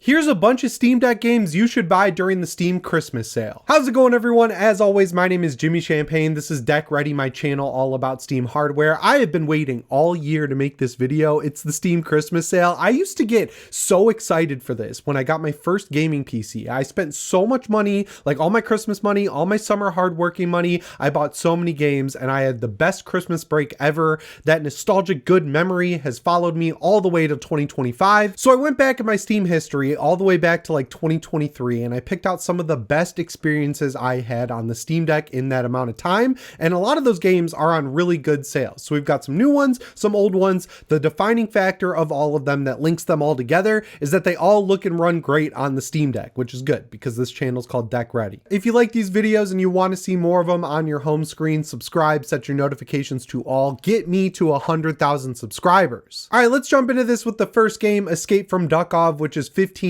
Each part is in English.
Here's a bunch of Steam Deck games you should buy during the Steam Christmas sale. How's it going, everyone? As always, my name is Jimmy Champagne. This is Deck Ready, my channel all about Steam hardware. I have been waiting all year to make this video. It's the Steam Christmas sale. I used to get so excited for this when I got my first gaming PC. I spent so much money, like all my Christmas money, all my summer hardworking money. I bought so many games and I had the best Christmas break ever. That nostalgic good memory has followed me all the way to 2025. So I went back in my Steam history all the way back to like 2023, and I picked out some of the best experiences I had on the Steam Deck in that amount of time, and a lot of those games are on really good sales. So we've got some new ones, some old ones. The defining factor of all of them that links them all together is that they all look and run great on the Steam Deck, which is good because this channel is called Deck Ready. If you like these videos and you want to see more of them on your home screen, subscribe, set your notifications to all, get me to 100,000 subscribers. All right, let's jump into this with the first game, Escape from Duckov, which is $15.83.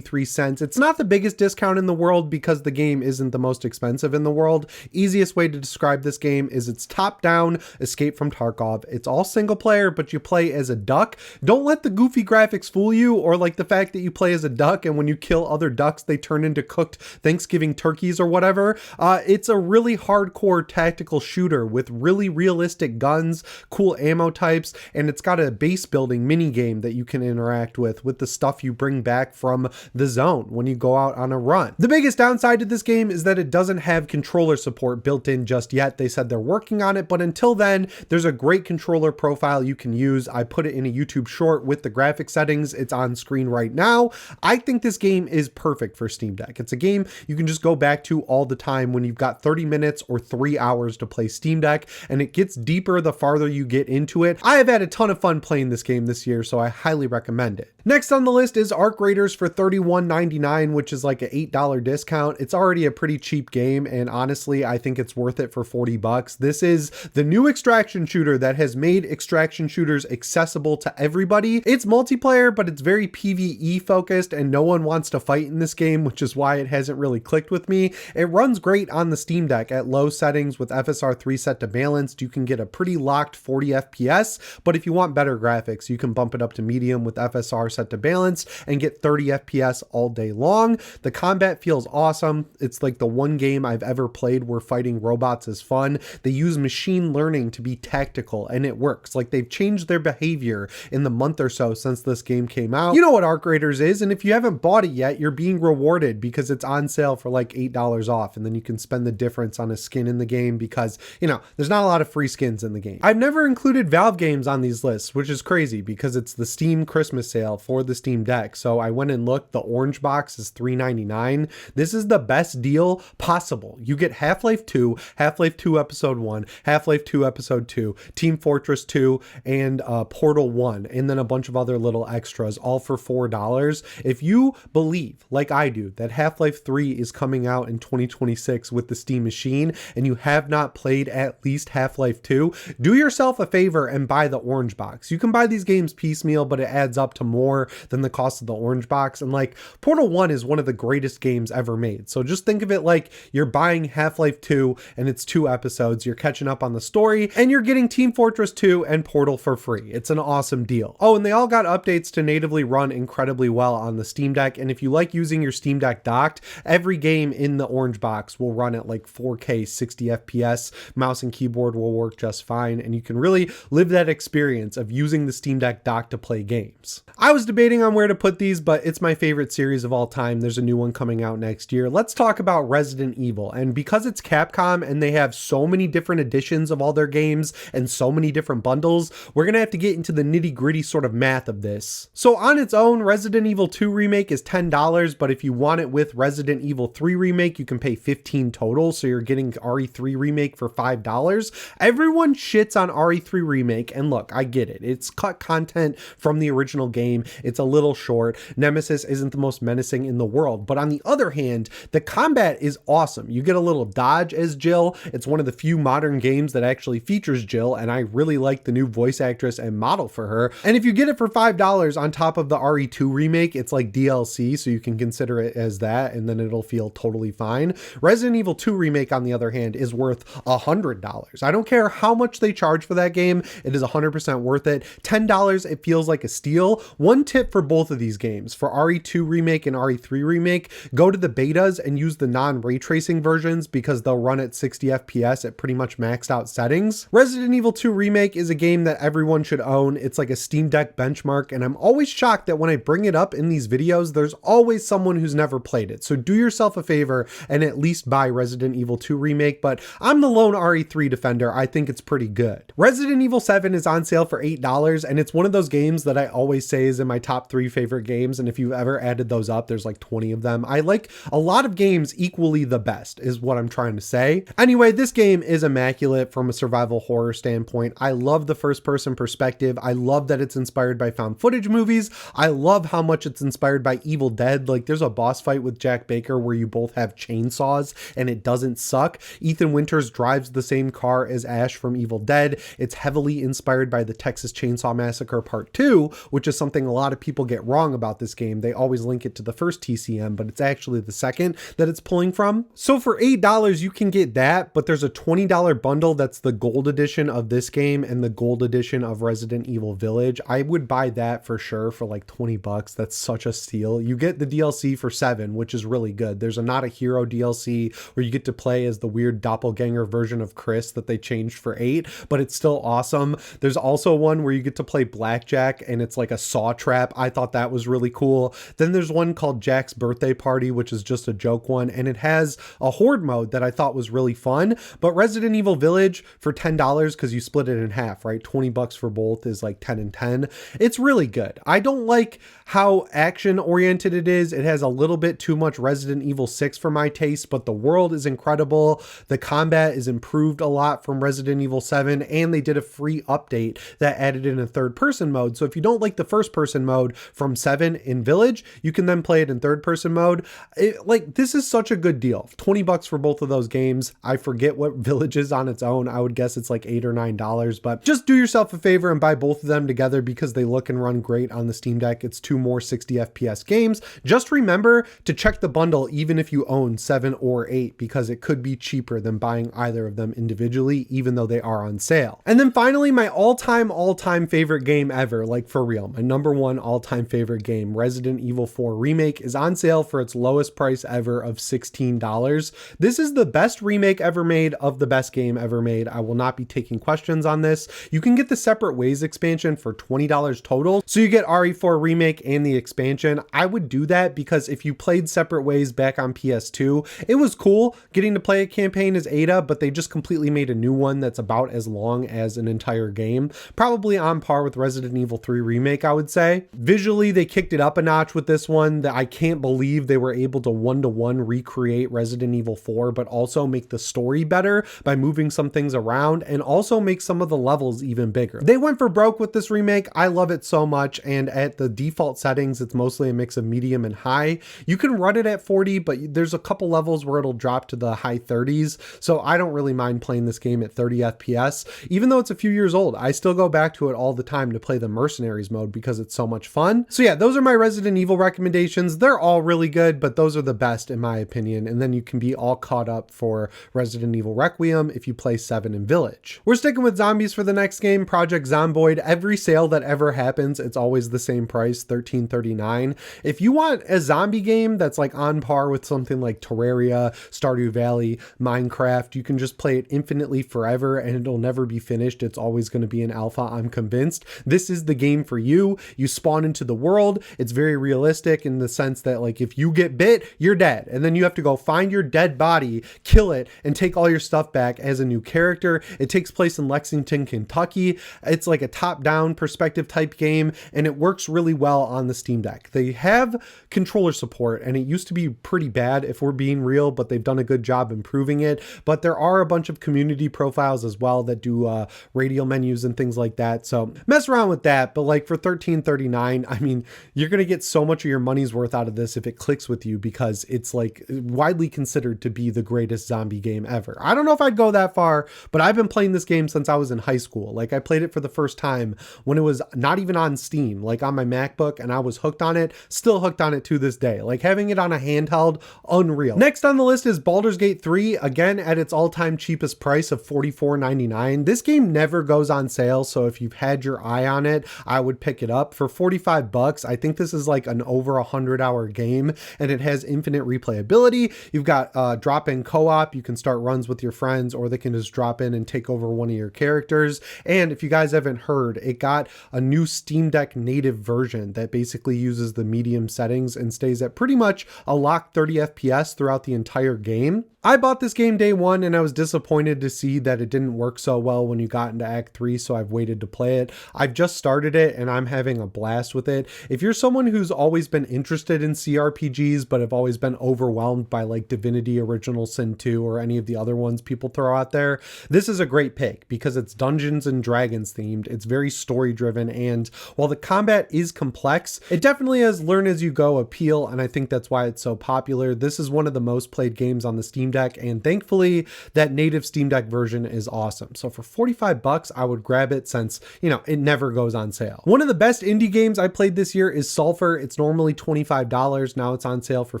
It's not the biggest discount in the world because the game isn't the most expensive in the world. Easiest way to describe this game is it's top-down Escape from Tarkov. It's all single player, but you play as a duck. Don't let the goofy graphics fool you, or like the fact that you play as a duck and when you kill other ducks, they turn into cooked Thanksgiving turkeys or whatever. It's a really hardcore tactical shooter with really realistic guns, cool ammo types, and it's got a base building mini game that you can interact with the stuff you bring back from the zone when you go out on a run. The biggest downside to this game is that it doesn't have controller support built in just yet. They said they're working on it, but until then, there's a great controller profile you can use. I put it in a YouTube short with the graphic settings. It's on screen right now. I think this game is perfect for Steam Deck. It's a game you can just go back to all the time when you've got 30 minutes or 3 hours to play Steam Deck, and it gets deeper the farther you get into it. I have had a ton of fun playing this game this year, so I highly recommend it. Next on the list is Arc Raiders for $31.99, which is like an $8 discount. It's already a pretty cheap game, and honestly, I think it's worth it for 40 bucks. This is the new extraction shooter that has made extraction shooters accessible to everybody. It's multiplayer, but it's very PvE focused, and no one wants to fight in this game, which is why it hasn't really clicked with me. It runs great on the Steam Deck at low settings with FSR 3 set to balanced. You can get a pretty locked 40 FPS, but if you want better graphics, you can bump it up to medium with FSR set to balanced and get 30 FPS all day long. The combat feels awesome. It's like the one game I've ever played where fighting robots is fun. They use machine learning to be tactical and it works. Like they've changed their behavior in the month or so since this game came out. You know what Arc Raiders is, and if you haven't bought it yet, you're being rewarded because it's on sale for like $8 off, and then you can spend the difference on a skin in the game because, you know, there's not a lot of free skins in the game. I've never included Valve games on these lists, which is crazy because it's the Steam Christmas sale for the Steam Deck. So I went and looked. The Organge Box is $3.99. This is the best deal possible. You get Half-Life 2, Half-Life 2 Episode 1, Half-Life 2 Episode 2, Team Fortress 2, and Portal 1, and then a bunch of other little extras, all for $4. If you believe, like I do, that Half-Life 3 is coming out in 2026 with the Steam machine, and you have not played at least Half-Life 2, do yourself a favor and buy the Organge Box. You can buy these games piecemeal, but it adds up to more than the cost of the Organge Box. And like Portal 1 is one of the greatest games ever made. So just think of it like you're buying Half-Life 2 and it's 2 episodes. You're catching up on the story and you're getting Team Fortress 2 and Portal for free. It's an awesome deal. Oh, and they all got updates to natively run incredibly well on the Steam Deck. And if you like using your Steam Deck docked, every game in the Organge Box will run at like 4K 60 FPS. Mouse and keyboard will work just fine. And you can really live that experience of using the Steam Deck dock to play games. I was debating on where to put these, but it's my favorite series of all time. There's a new one coming out next year. Let's talk about Resident Evil. And because it's Capcom and they have so many different editions of all their games and so many different bundles, we're going to have to get into the nitty-gritty sort of math of this. So on its own, Resident Evil 2 Remake is $10, but if you want it with Resident Evil 3 Remake, you can pay $15 total. So you're getting RE3 Remake for $5. Everyone shits on RE3 Remake, and look, I get it. It's cut content from the original game. It's a little short. Nemesis isn't the most menacing in the world, but on the other hand, the combat is awesome. You get a little dodge as Jill. It's one of the few modern games that actually features Jill, and I really like the new voice actress and model for her. And if you get it for $5 on top of the RE2 Remake, it's like DLC, so you can consider it as that, and then it'll feel totally fine. Resident Evil 2 Remake, on the other hand, is worth $100. I don't care how much they charge for that game. It is 100% worth it. $10, it feels like a steal. One tip for both of these these games. For RE2 Remake and RE3 Remake, go to the betas and use the non-ray tracing versions because they'll run at 60 FPS at pretty much maxed out settings. Resident Evil 2 Remake is a game that everyone should own. It's like a Steam Deck benchmark, and I'm always shocked that when I bring it up in these videos, there's always someone who's never played it. So do yourself a favor and at least buy Resident Evil 2 Remake, but I'm the lone RE3 defender. I think it's pretty good. Resident Evil 7 is on sale for $8, and it's one of those games that I always say is in my top 3 favorite games, and if you've ever added those up, there's like 20 of them. I like a lot of games equally the best, is what I'm trying to say. Anyway, this game is immaculate from a survival horror standpoint. I love the first-person perspective. I love that it's inspired by found footage movies. I love how much it's inspired by Evil Dead. Like, there's a boss fight with Jack Baker where you both have chainsaws and it doesn't suck. Ethan Winters drives the same car as Ash from Evil Dead. It's heavily inspired by the Texas Chainsaw Massacre Part 2, which is something a lot of people get wrong about this game. They always link it to the first TCM, but it's actually the second that it's pulling from. So for $8, you can get that, but there's a $20 bundle that's the gold edition of this game and the gold edition of Resident Evil Village. I would buy that for sure for like 20 bucks. That's such a steal. You get the DLC for $7, which is really good. There's a Not a Hero DLC where you get to play as the weird doppelganger version of Chris that they changed for $8, but it's still awesome. There's also one where you get to play blackjack and it's like a saw trap. I thought that was really cool. Then there's one called Jack's Birthday Party, which is just a joke one, and it has a horde mode that I thought was really fun. But Resident Evil Village for $10, because you split it in half, right? 20 bucks for both is like 10 and 10. It's really good. I don't like how action oriented it is. It has a little bit too much Resident Evil 6 for my taste, but the world is incredible. The combat is improved a lot from Resident Evil 7, and they did a free update that added in a third person mode. So if you don't like the first person mode from 7 in Village, you can then play it in third person mode. This is such a good deal. 20 bucks for both of those games. I forget what Village is on its own. I would guess it's like $8 or $9, but just do yourself a favor and buy both of them together because they look and run great on the Steam Deck. It's 2 more 60 FPS games. Just remember to check the bundle even if you own 7 or 8, because it could be cheaper than buying either of them individually, even though they are on sale. And then finally, my all-time favorite game ever, like for real, my number 1 all-time favorite game, Resident Evil 4 Remake, is on sale for its lowest price ever of $16. This is the best remake ever made of the best game ever made. I will not be taking questions on this. You can get the Separate Ways expansion for $20 total. So you get RE4 Remake and the expansion. I would do that because if you played Separate Ways back on PS2, it was cool getting to play a campaign as Ada, but they just completely made a new one that's about as long as an entire game. Probably on par with Resident Evil 3 Remake, I would say. Visually, they kicked it up a notch with this one. That I can't believe they were able to one-to-one recreate Resident Evil 4, but also make the story better by moving some things around and also make some of the levels even bigger. They went for broke with this remake. I love it so much, and at the default settings, it's mostly a mix of medium and high. You can run it at 40, but there's a couple levels where it'll drop to the high 30s, so I don't really mind playing this game at 30 FPS. Even though it's a few years old, I still go back to it all the time to play the Mercenaries mode because it's so much fun. So yeah, those are my Resident Evil recommendations. They're all really good, but those are the best in my opinion, and then you can be all caught up for Resident Evil Requiem if you play 7 in Village. We're sticking with zombies for the next game, Project Zomboid. Every sale that ever happens, it's always the same price, $13.39. If you want a zombie game that's like on par with something like Terraria, Stardew Valley, Minecraft, you can just play it infinitely forever and it'll never be finished. It's always going to be an alpha, I'm convinced. This is the game for you. You spawn into the world. It's very realistic in the sense that like if you get bit, you're dead. And then you have to go find your dead body, kill it, and take all your stuff back as a new character. It takes place in Lexington, Kentucky. It's like a top-down perspective type game, and it works really well on the Steam Deck. They have controller support, and it used to be pretty bad if we're being real, but they've done a good job improving it. But there are a bunch of community profiles as well that do radial menus and things like that. So mess around with that. But like for $13.39, I mean, you're going to get so much of your money's worth out of this if it clicks with you, because it's like widely considered to be the greatest zombie game ever. I don't know if I'd go that far, but I've been playing this game since I was in high school. Like I played it for the first time when it was not even on Steam, like on my MacBook, and I was hooked on it, still hooked on it to this day. Like having it on a handheld, unreal. Next on the list is Baldur's Gate 3, again at its all-time cheapest price of $44.99. This game never goes on sale, so if you've had your eye on it, I would pick it up for $45. bucks. I think this is like an over 100-hour game, and it has infinite replayability. You've got drop-in co-op. You can start runs with your friends, or they can just drop in and take over one of your characters. And if you guys haven't heard, it got a new Steam Deck native version that basically uses the medium settings and stays at pretty much a locked 30 FPS throughout the entire game. I bought this game day one, and I was disappointed to see that it didn't work so well when you got into Act 3, so I've waited to play it. I've just started it, and I'm having a blast with it. If you're someone who's always been interested in CRPGs, but have always been overwhelmed by like Divinity Original Sin 2 or any of the other ones people throw out there, this is a great pick because it's Dungeons and Dragons themed. It's very story driven, and while the combat is complex, it definitely has learn as you go appeal, and I think that's why it's so popular. This is one of the most played games on the Steam Deck, and thankfully that native Steam Deck version is awesome. So for 45 bucks, I would grab it since, you know, it never goes on sale. One of the best indie games I played this year is Sulfur. It's normally $25. Now it's on sale for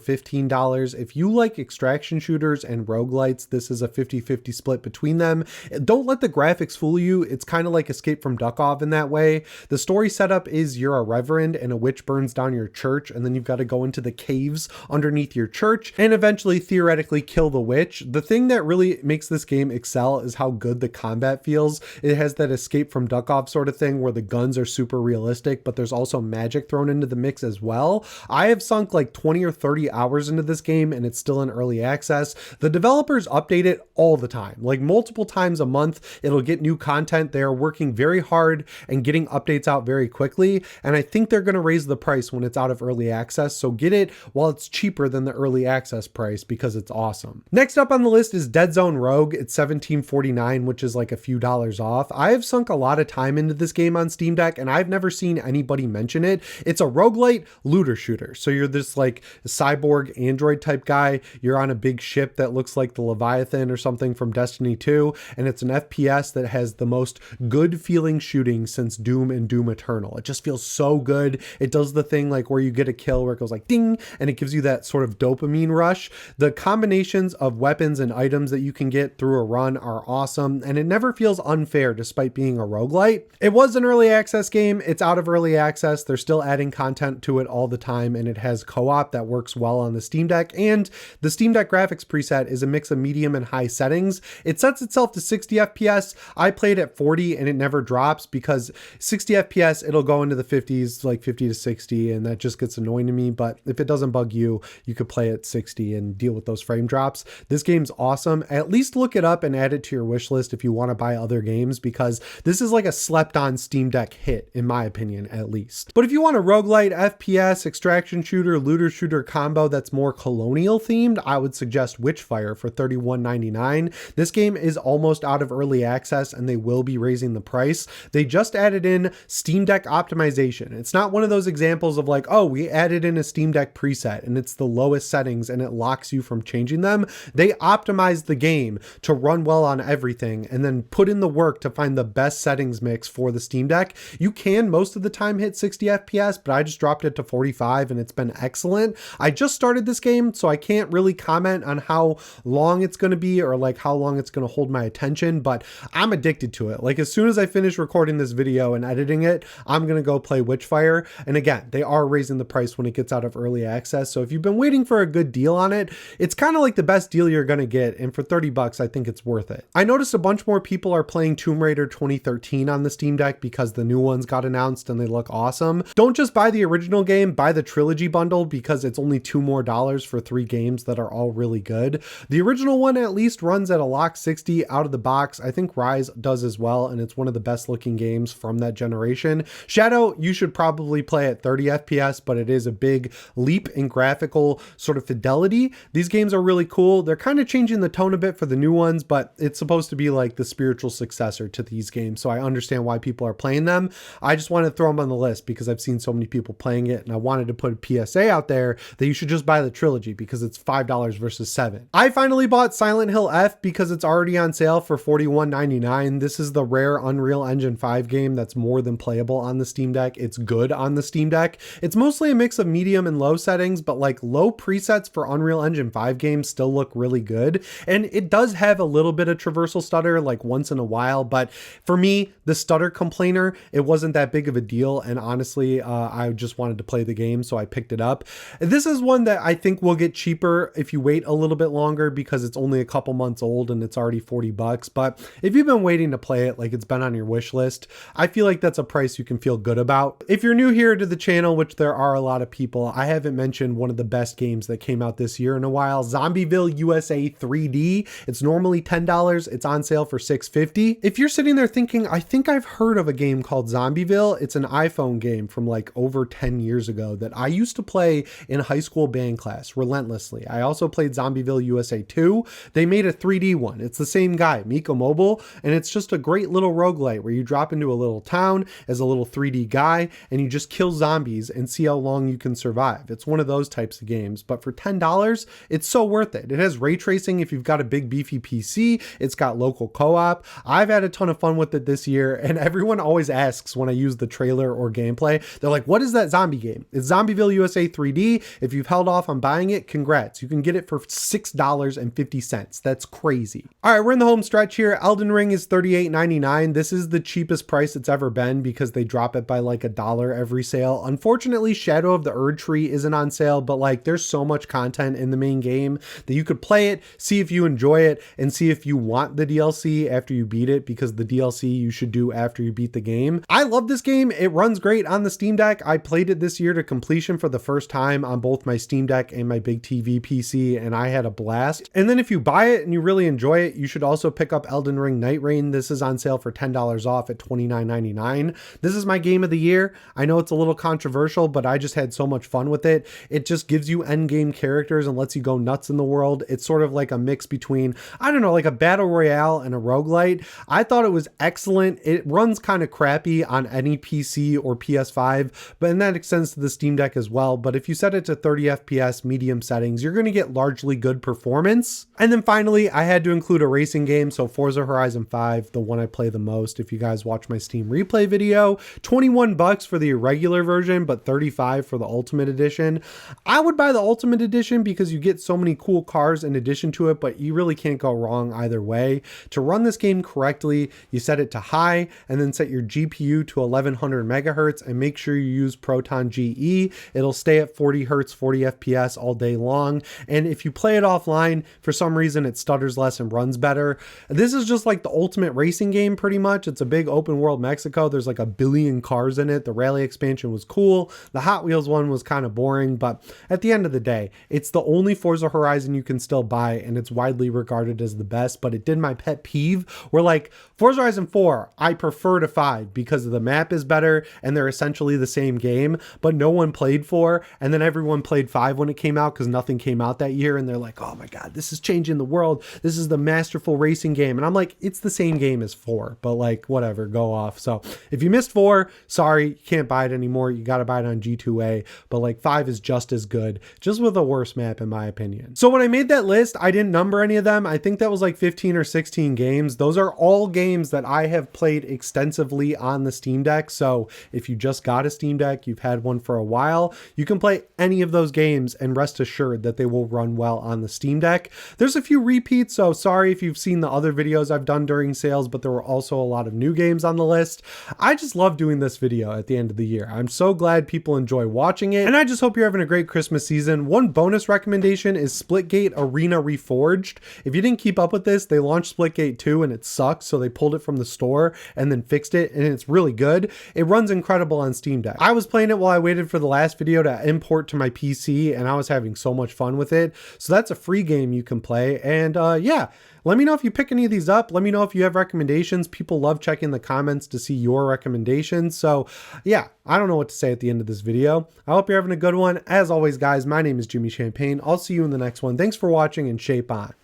$15. If you like extraction shooters and roguelites, this is a 50-50 split between them. Don't let the graphics fool you. It's kind of like Escape from Duckov in that way. The story setup is you're a reverend and a witch burns down your church, and then you've got to go into the caves underneath your church and eventually theoretically kill the witch. The thing that really makes this game excel is how good the combat feels. It has that Escape from Duckov sort of thing where the guns are super realistic, but there's also magic thrown into the mix as well. I have sunk like 20 or 30 hours into this game, and it's still in early access. The developers update it all the time, like multiple times a month. It'll get new content. They are working very hard and getting updates out very quickly, and I think they're going to raise the price when it's out of early access, so get it while it's cheaper than the early access price because it's awesome. Next up on the list is Deadzone Rogue. It's $17.49, which is like a few dollars off. I have sunk a lot of time into this game on Steam Deck, and I've never seen anybody mention it. It's a roguelite looter shooter. So you're this like cyborg android type guy. You're on a big ship that looks like the Leviathan or something from Destiny 2, and it's an FPS that has the most good feeling shooting since Doom and Doom Eternal. It just feels so good. It does the thing like where you get a kill where it goes like ding, and it gives you that sort of dopamine rush. The combinations of weapons and items that you can get through a run are awesome, and it never feels unfair despite being a roguelite. It was an early access game. It's out of early access. They're still adding content to it all the time, and it has co-op that works well on the Steam Deck, and the Steam Deck graphics preset is a mix of medium and high settings. It sets itself to 60 FPS. I played at 40 and it never drops because 60 FPS, it'll go into the 50s, like 50 to 60, and that just gets annoying to me. But if it doesn't bug you, you could play at 60 and deal with those frame drops. This game's awesome. At least look it up and add it to your wish list if you want to buy other games, because this is like a slept on Steam Deck hit, in my opinion, at least. But if you want a roguelite, FPS, extraction shooter, looter shooter combo that's more Colonial themed, I would suggest Witchfire for $31.99. This game is almost out of early access, and they will be raising the price. They just added in Steam Deck optimization. It's not one of those examples of like, oh, we added in a Steam Deck preset and it's the lowest settings and it locks you from changing them. They optimized the game to run well on everything and then put in the work to find the best settings mix for the Steam Deck. You can most of the time hit 60 FPS, but I just dropped it to 45 and it's been excellent. I just started this game, so I can't really comment on how long it's going to be or like how long it's going to hold my attention, but I'm addicted to it. Like as soon as I finish recording this video and editing it, I'm going to go play Witchfire. And again, they are raising the price when it gets out of early access. So if you've been waiting for a good deal on it, it's kind of like the best deal you're going to get. And for 30 bucks, I think it's worth it. I noticed a bunch more people are playing Tomb Raider 2013 on the Steam Deck because the new ones got announced and they look awesome. Don't just buy the original game, buy the trilogy bundle because it's only $2 more for 3 games that are all really good. The original one at least runs at a lock 60 out of the box. I think Rise does as well, and it's one of the best looking games from that generation. Shadow, you should probably play at 30 FPS, but it is a big leap in graphical sort of fidelity. These games are really cool. They're kind of changing the tone a bit for the new ones, but it's supposed to be like the spiritual successor to these games, so I understand why people are playing them. I just wanted to throw them on the list because I've seen so many people playing it, and I wanted to put a PSA out there that you should just buy the trilogy because it's $5 versus $7. I finally bought Silent Hill F because it's already on sale for $41.99. This is the rare Unreal Engine 5 game that's more than playable on the Steam Deck. It's good on the Steam Deck. It's mostly a mix of medium and low settings, but like low presets for Unreal Engine 5 games still look really good. And it does have a little bit of traversal stutter like once in a while, but for me, the stutter complainer, it wasn't that big of a deal. And honestly, I just wanted to play the game, so I picked it up. This is one that I think will get cheaper if you wait a little bit longer because it's only a couple months old and it's already $40. But if you've been waiting to play it, like it's been on your wish list, I feel like that's a price you can feel good about. If you're new here to the channel, which there are a lot of people, I haven't mentioned one of the best games that came out this year in a while, Zombieville USA 3D. It's normally $10. It's on sale for $6.50. If you're sitting there thinking, I think I've heard of a game called Zombieville, it's an iPhone game from like over 10 years ago that I used to play in high school band class relentlessly. I also played Zombieville USA 2. They made a 3D one. It's the same guy, Miko Mobile, and it's just a great little roguelite where you drop into a little town as a little 3D guy and you just kill zombies and see how long you can survive. It's one of those types of games, but for $10, it's so worth it. It has ray tracing if you've got a big beefy PC. It's got local co-op. I've had a ton of fun with it this year, and everyone always asks when I use the trailer or gameplay, they're like, what is that zombie game? It's Zombieville USA 3D. If you've held off on buying it, congrats. You can get it for $6.50. That's crazy. All right, we're in the home stretch here. Elden Ring is $38.99. This is the cheapest price it's ever been because they drop it by like $1 every sale. Unfortunately, Shadow of the Erdtree isn't on sale, but like there's so much content in the main game that you could play it, see if you enjoy it, and see if you want the DLC after you beat it, because the DLC you should do after you beat the game. I love this game. It runs great on the Steam Deck. I played it this year to completion for the first time on both my Steam Deck and my big TV PC, and I had a blast. And then if you buy it and you really enjoy it, you should also pick up Elden Ring Nightreign. This is on sale for $10 off at $29.99. This is my game of the year. I know it's a little controversial, but I just had so much fun with it. It just gives you endgame characters and lets you go nuts in the world. It's sort of like a mix between, I don't know, like a battle royale and a roguelite. I thought it was excellent. It runs kind of crappy on any PC or PS5, but that extends to the Steam Deck as well. But if you set it to 30 FPS medium settings, you're going to get largely good performance. And then finally, I had to include a racing game. So Forza Horizon 5, the one I play the most. If you guys watch my Steam replay video, $21 for the regular version, but $35 for the Ultimate Edition. I would buy the Ultimate Edition because you get so many cool cars in addition to it, but you really can't go wrong either way. To run this game correctly, you set it to high and then set your GPU to 1100 megahertz and make sure you use Proton GE. It'll stay at 40 hertz, 40 FPS all day long. And if you play it offline, for some reason it stutters less and runs better. This is just like the ultimate racing game pretty much. It's a big open world Mexico. There's like 1 billion cars in it. The rally expansion was cool. The Hot Wheels one was kind of boring, but at the end of the day, it's the only Forza Horizon you can still buy, and it's widely regarded as the best. But it did my pet peeve where like Forza Horizon 4, I prefer to 5 because the map is better and they're essentially the same game, but no one played 4, and then everyone played 5 when it came out because nothing came out that year, and they're like, oh my god, this is changing the world. This is the masterful racing game. And I'm like, it's the same game as 4, but like whatever, go off. So if you missed 4, sorry, you can't buy it anymore. You got to buy it on G2A, but like 5 is just as good, just with a worse map in my opinion. So when I made that list, I didn't number any of them. I think that was like 15 or 16 games. Those are all games that I have played extensively on the Steam Deck. So if you just got a Steam Deck, you've had one for a while, you can play any of those games and rest assured that they will run well on the Steam Deck. There's a few repeats, so sorry if you've seen the other videos I've done during sales, but there were also a lot of new games on the list. I just love doing this video at the end of the year. I'm so glad people enjoy watching it, and I just hope you're having a great Christmas season. One bonus recommendation is Splitgate Arena Reforged. If you didn't keep up with this, they launched Splitgate 2 and it sucked, so they pulled it from the store and then fixed it, and it's really good. It runs incredible on Steam Deck. I was playing it while I waited for the last video to import to my PC, and I was having so much fun with it. So that's a free game you can play, and yeah, let me know if you pick any of these up. Let me know if you have recommendations. People love checking the comments to see your recommendations. So yeah, I don't know what to say at the end of this video. I hope you're having a good one. As always, guys, my name is Jimmy Champagne. I'll see you in the next one. Thanks for watching, and shape on.